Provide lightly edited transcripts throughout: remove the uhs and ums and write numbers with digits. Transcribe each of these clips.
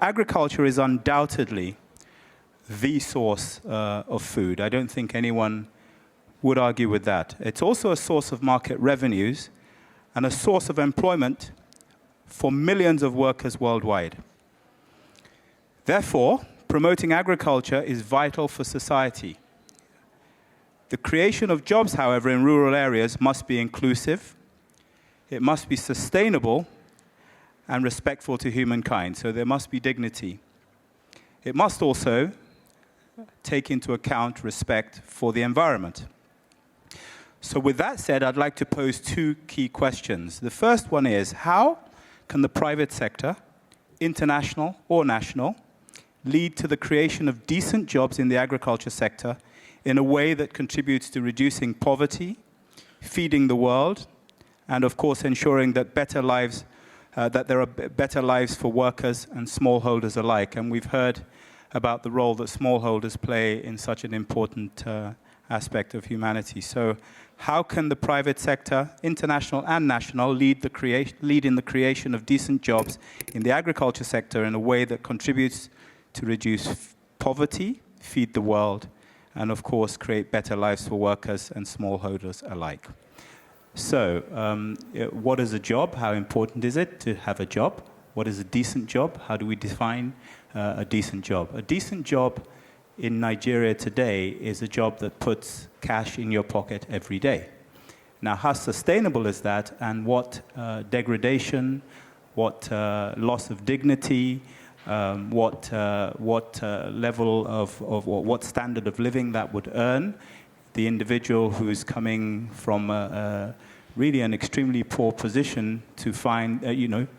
Agriculture is undoubtedly the source of food. I don't think anyone would argue with that. It's also a source of market revenues and a source of employment for millions of workers worldwide. Therefore, promoting agriculture is vital for society. The creation of jobs, however, in rural areas must be inclusive, it must be sustainable, and respectful to humankind. So there must be dignity. It must also take into account respect for the environment. So with that said, I'd like to pose two key questions. The first one is, how can the private sector, international or national, lead to the creation of decent jobs in the agriculture sector in a way that contributes to reducing poverty, feeding the world, and of course ensuring that that there are better lives for workers and smallholders alike. And we've heard about the role that smallholders play in such an important aspect of humanity. So how can the private sector, international and national, lead in the creation of decent jobs in the agriculture sector in a way that contributes to reduce poverty, feed the world, and of course create better lives for workers and smallholders alike? So, what is a job? How important is it to have a job? What is a decent job? How do we define a decent job? A decent job in Nigeria today is a job that puts cash in your pocket every day. Now, how sustainable is that, and what degradation, what loss of dignity, what level of what standard of living that would earn the individual who's coming from really an extremely poor position to find,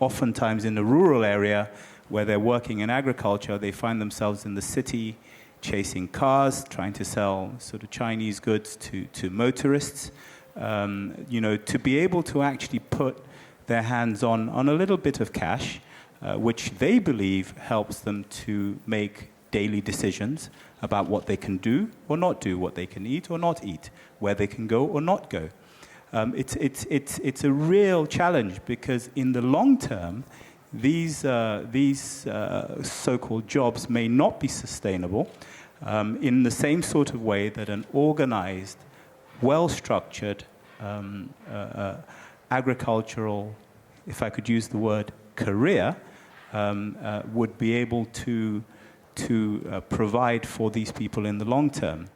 oftentimes in a rural area where they're working in agriculture, they find themselves in the city chasing cars, trying to sell sort of Chinese goods to motorists, to be able to actually put their hands on a little bit of cash, which they believe helps them to make daily decisions about what they can do or not do, what they can eat or not eat, where they can go or not go. It's a real challenge, because in the long term, these so-called jobs may not be sustainable in the same sort of way that an organized, well-structured agricultural, if I could use the word, career would be able to provide for these people in the long term.